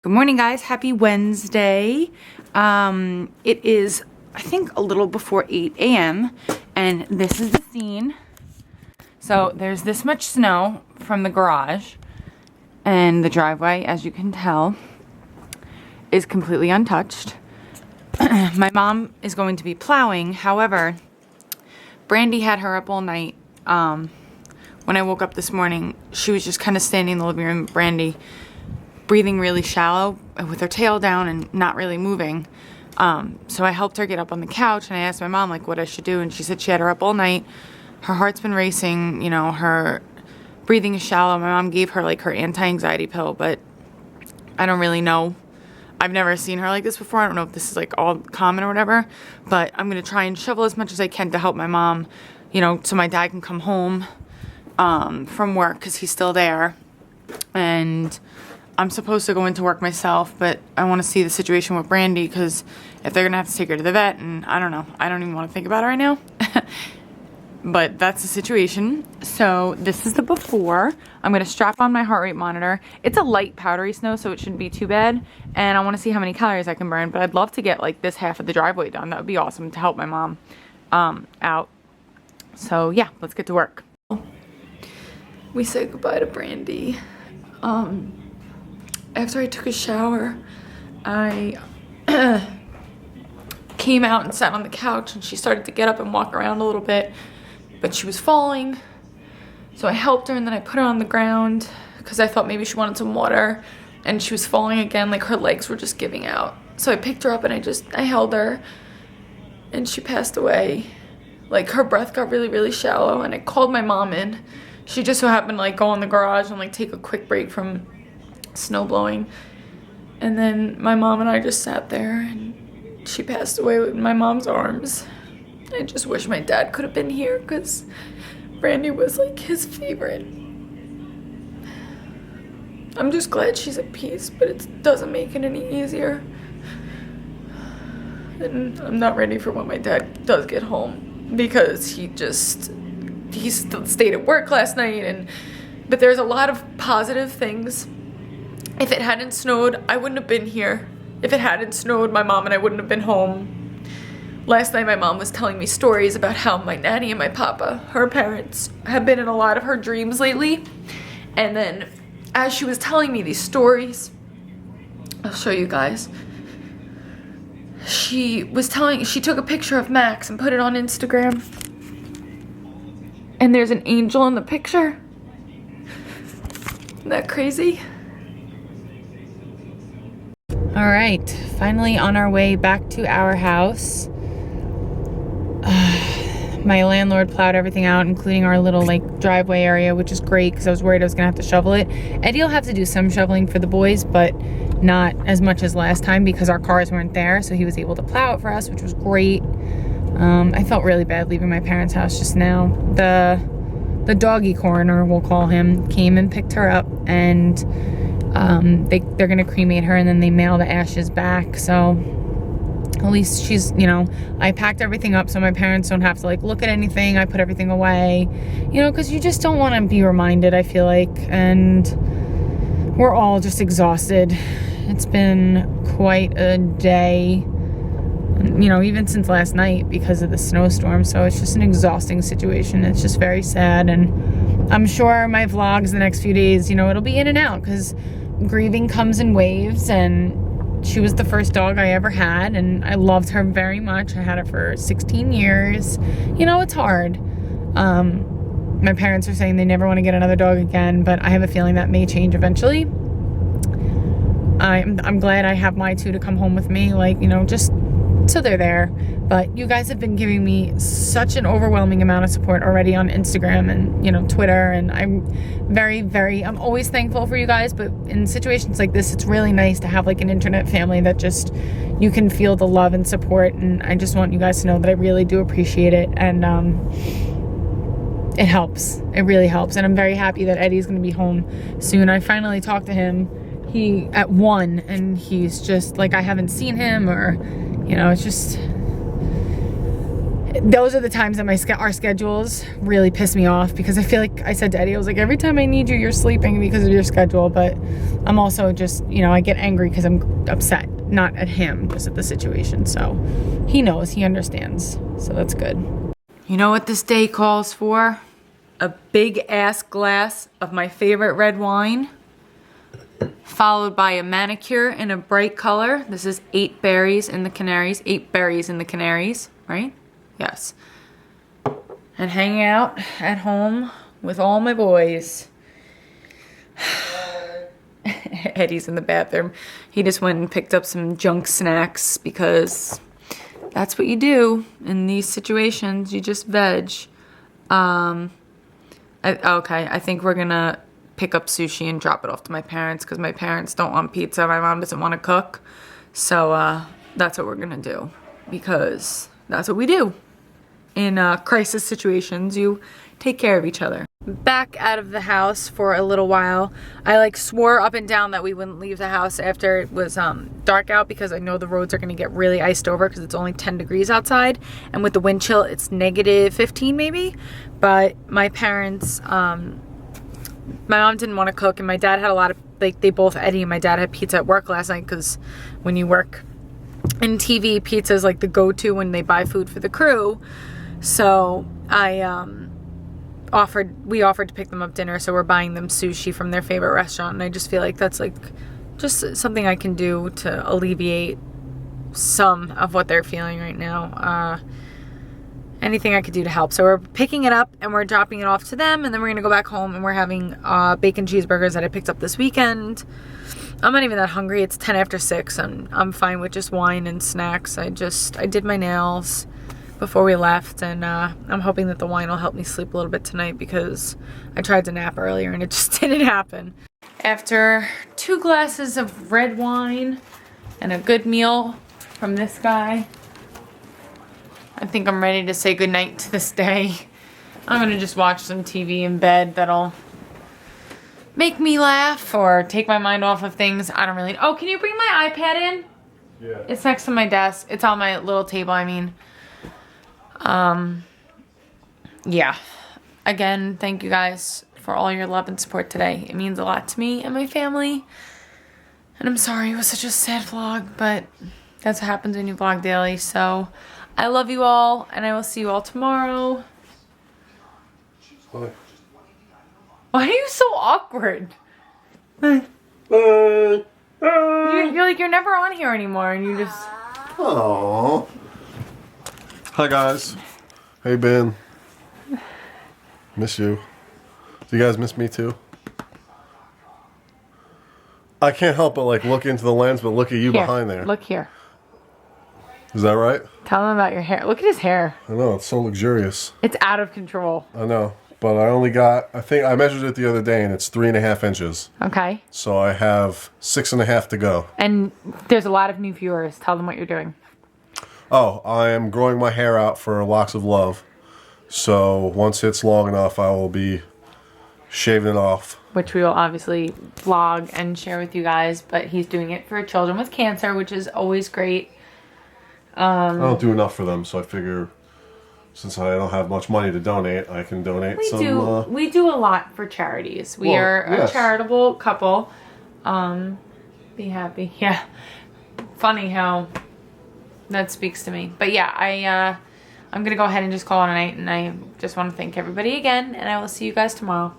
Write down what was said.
Good morning, guys. Happy Wednesday. It is, I think, a little before 8 a.m. and this is the scene. So there's this much snow from the garage, and the driveway, as you can tell, is completely untouched. My mom is going to be plowing. However, Brandy had her up all night. When I woke up this morning, she was just kind of standing in the living room. Brandy breathing really shallow with her tail down and not really moving. So I helped her get up on the couch, and I asked my mom like what I should do, and she said she had her up all night. Her heart's been racing, her breathing is shallow. My mom gave her like her anti-anxiety pill, but I don't really know. I've never seen her like this before. I don't know if this is like all common or whatever, but I'm going to try and shovel as much as I can to help my mom, so my dad can come home from work because he's still there. And I'm supposed to go into work myself, but I want to see the situation with Brandy because if they're going to have to take her to the vet, and I don't know. I don't even want to think about it right now. But that's the situation. So this is the before. I'm going to strap on my heart rate monitor. It's a light powdery snow, so it shouldn't be too bad. And I want to see how many calories I can burn, but I'd love to get like this half of the driveway done. That would be awesome to help my mom out. So yeah, let's get to work. We said goodbye to Brandy. After I took a shower, I came out and sat on the couch, and she started to get up and walk around a little bit, but she was falling. So I helped her, and then I put her on the ground because I thought maybe she wanted some water, and she was falling again, like her legs were just giving out. So I picked her up and I held her, and she passed away. Like her breath got really, really shallow, and I called my mom in. She just so happened to like go in the garage and like take a quick break from snow blowing, and then my mom and I just sat there, and she passed away in my mom's arms. I just wish my dad could have been here because Brandy was like his favorite. I'm just glad she's at peace, but it doesn't make it any easier, and I'm not ready for when my dad does get home because he still stayed at work last night, but there's a lot of positive things. If it hadn't snowed, I wouldn't have been here. If it hadn't snowed, my mom and I wouldn't have been home. Last night, my mom was telling me stories about how my nanny and my papa, her parents, have been in a lot of her dreams lately. And then, as she was telling me these stories, I'll show you guys. She took a picture of Max and put it on Instagram. And there's an angel in the picture. Isn't that crazy? All right, finally on our way back to our house. My landlord plowed everything out, including our little driveway area, which is great because I was worried I was gonna have to shovel it. Eddie will have to do some shoveling for the boys, but not as much as last time because our cars weren't there, so he was able to plow it for us, which was great. I felt really bad leaving my parents' house just now. The doggy coroner, we'll call him, came and picked her up, and they're gonna cremate her, and then they mail the ashes back. So at least she's, I packed everything up so my parents don't have to look at anything. I put everything away, because you just don't want to be reminded, I feel like, and we're all just exhausted. It's been quite a day, even since last night because of the snowstorm. So it's just an exhausting situation. It's just very sad, and I'm sure my vlogs the next few days, it'll be in and out because grieving comes in waves, and she was the first dog I ever had, and I loved her very much. I had her for 16 years. It's hard. My parents are saying they never want to get another dog again, but I have a feeling that may change eventually. I'm glad I have my two to come home with me, just so they're there. But you guys have been giving me such an overwhelming amount of support already on Instagram and, Twitter. And I'm always thankful for you guys. But in situations like this, it's really nice to have an internet family that just, you can feel the love and support. And I just want you guys to know that I really do appreciate it. And it helps. It really helps. And I'm very happy that Eddie's going to be home soon. I finally talked to him. He at 1, and he's just I haven't seen him, or it's just, those are the times that our schedules really piss me off, because I feel like I said to Eddie, I was like, every time I need you, you're sleeping because of your schedule. But I'm also just, you know, I get angry because I'm upset, not at him, just at the situation. So he knows, he understands. So that's good. You know what this day calls for? A big ass glass of my favorite red wine, followed by a manicure in a bright color. This is 8 berries in the Canaries. 8 berries in the Canaries, right? Yes. And hanging out at home with all my boys. Eddie's in the bathroom. He just went and picked up some junk snacks because that's what you do in these situations. You just veg. Okay, I think we're gonna pick up sushi and drop it off to my parents because my parents don't want pizza. My mom doesn't want to cook. So that's what we're gonna do, because that's what we do. In crisis situations, you take care of each other. Back out of the house for a little while. I like swore up and down that we wouldn't leave the house after it was dark out, because I know the roads are gonna get really iced over because it's only 10 degrees outside, and with the wind chill it's negative 15 maybe. But my parents, my mom didn't want to cook, and my dad had a lot of, like, they both, Eddie and my dad, had pizza at work last night, because when you work in TV, pizza is like the go-to when they buy food for the crew. So we offered to pick them up dinner, so we're buying them sushi from their favorite restaurant, and I just feel like that's like just something I can do to alleviate some of what they're feeling right now. Anything I could do to help. So we're picking it up and we're dropping it off to them, and then we're gonna go back home and we're having bacon cheeseburgers that I picked up this weekend. I'm not even that hungry. It's 10 after 6 and I'm fine with just wine and snacks. I did my nails before we left, and I'm hoping that the wine will help me sleep a little bit tonight, because I tried to nap earlier and it just didn't happen. After 2 glasses of red wine and a good meal from this guy, I think I'm ready to say goodnight to this day. I'm gonna just watch some TV in bed that'll make me laugh or take my mind off of things. I don't really. Oh, can you bring my iPad in? Yeah. It's next to my desk. It's on my little table, I mean. Yeah. Again, thank you guys for all your love and support today. It means a lot to me and my family. And I'm sorry it was such a sad vlog, but that's what happens when you vlog daily. So I love you all, and I will see you all tomorrow. Hi. Why are you so awkward? You're like, you're never on here anymore, and you just... Aww. Hi guys. How you been? Miss you. Do you guys miss me too? I can't help but like look into the lens, but look at you behind there. Look here. Is that right? Tell him about your hair. Look at his hair. I know, it's so luxurious. It's out of control. I know, but I only got, I think I measured it the other day and it's 3.5 inches. Okay. So I have 6.5 to go. And there's a lot of new viewers. Tell them what you're doing. Oh, I am growing my hair out for Locks of Love. So once it's long enough, I will be shaving it off. Which we will obviously vlog and share with you guys. But he's doing it for children with cancer, which is always great. I don't do enough for them, so I figure since I don't have much money to donate, I can donate some. We do a lot for charities. We are a charitable couple. Be happy. Yeah. Funny how that speaks to me. But yeah, I'm going to go ahead and just call it a night, and I just want to thank everybody again, and I will see you guys tomorrow.